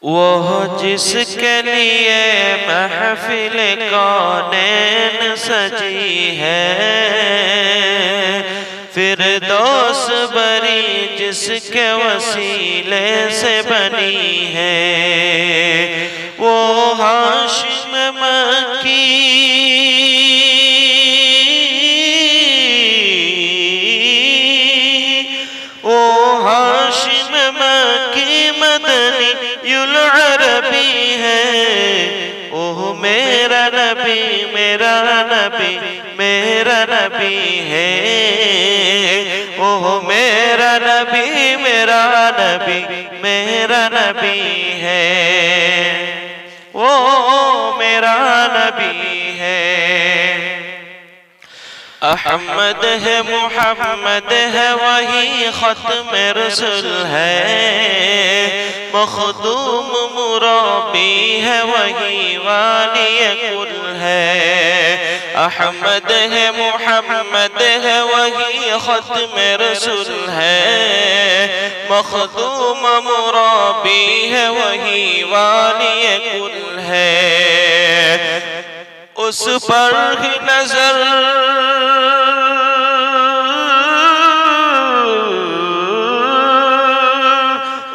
وہ جس کے لیے محفل کونین سجی ہے، فردوس بری جس کے وسیلے سے بنی ہے، وہ ہاشم مکی العربی ہے، وہ میرا نبی میرا نبی میرا نبی ہے، وہ میرا نبی میرا نبی میرا نبی ہے، وہ میرا نبی ہے۔ احمد ہے محمد ہے وہی ختم رسول ہے، مخدوم مرابی ہے وہی والی کل ہے، احمد ہے محمد ہے وہی ختم رسول ہے، مخدوم مرابی ہے وہی والی کل ہے، اس پر ہی نظر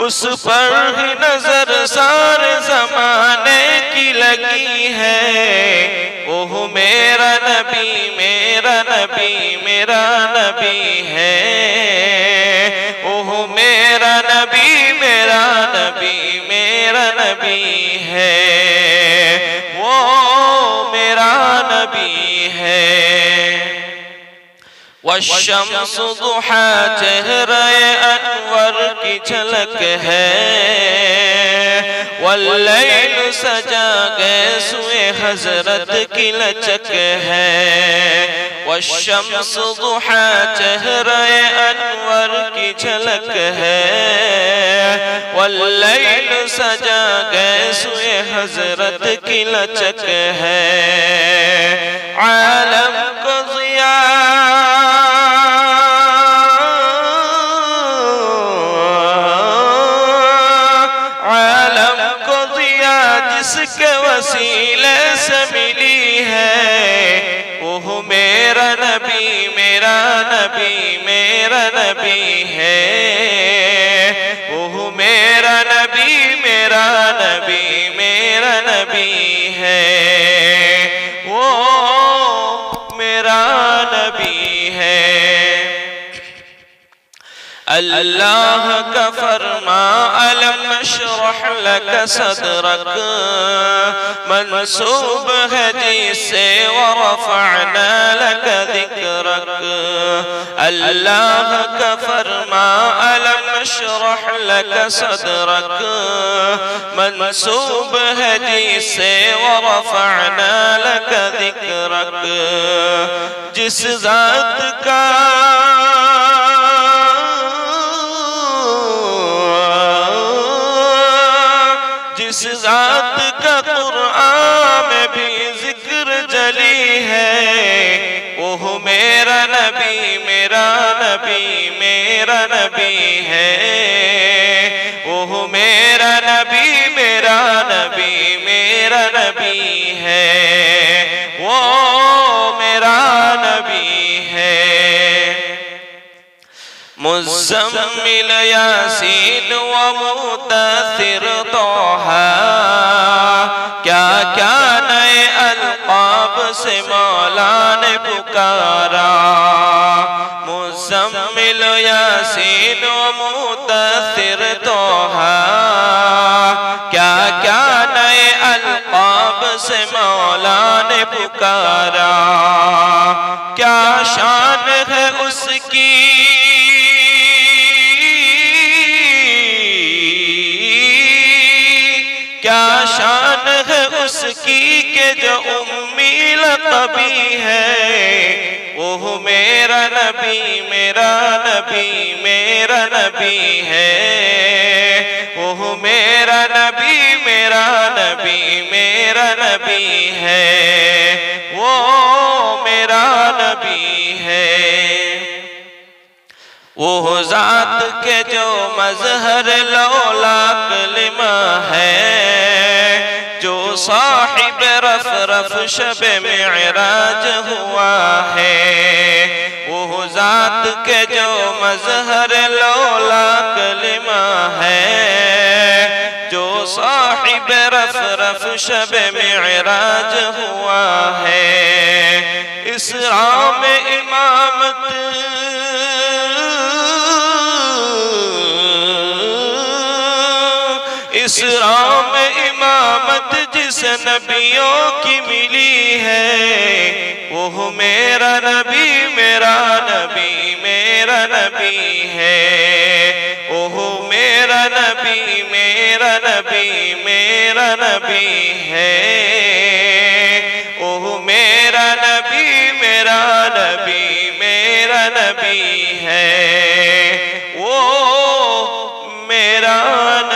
اس پر ہی نظر سارے زمانے کی لگی ہے، وہ میرا نبی میرا نبی میرا نبی ہے، وہ میرا نبی میرا نبی میرا نبی ہے، وہ میرا نبی ہے۔ والشمس ضحا چہرہ انور کی جھلک ہے، واللیل سجا گئے سوئے حضرت کی لچک ہے، والشمس ضحا چہرہ انور کی جھلک ہے، واللیل سجا گئے سوئے حضرت کی لچک ہے، عالم کو ضیاء جس کے وسیلے سے ملی ہے، وہ میرا نبی میرا نبی میرا نبی ہے، وہ میرا نبی میرا نبی میرا نبی ہے، وہ میرا نبی ہے۔ اللہ کا فرما ألم نشرح لك صدرك منسوب ہے جس سے ورفعنا لك ذکرك، اللہ کا فرما ألم نشرح لك صدرك منسوب ہے جس سے ورفعنا لك ذکرك، جس ذات کا جس ذات کا قرآن میں بھی ذکر جلی ہے، وہ میرا نبی میرا نبی میرا نبی ہے، وہ میرا نبی میرا نبی میرا نبی ہے، وہ میرا نبی ہے۔ مزمل یاسین و مدثر طہ، کیا کیا نئے القاب سے مولا نے پکارا، مزمل یاسین و مدثر طہ، کیا کیا نئے القاب سے مولا نے پکارا، کیا شان ہے اس کی کیا شان ہے اس کی کہ جو امی لقبی ہے، وہ میرا نبی میرا نبی میرا نبی ہے، وہ میرا نبی میرا نبی میرا نبی ہے، وہ میرا نبی ہے۔ وہ ذات کے جو مظہر لولا کلمہ ہے، رف شب معراج ہوا ہے، وہ ذات کے جو مظہر لولا کلمہ ہے، جو صاحب رف شب معراج ہوا ہے۔ اسراء میں امامت اسراء میں امامت جس نبیوں کی ملی ہے، وہ میرا نبی میرا نبی میرا نبی ہے، وہ میرا نبی میرا نبی میرا نبی ہے، وہ میرا نبی میرا نبی میرا نبی ہے، وہ میرا نبی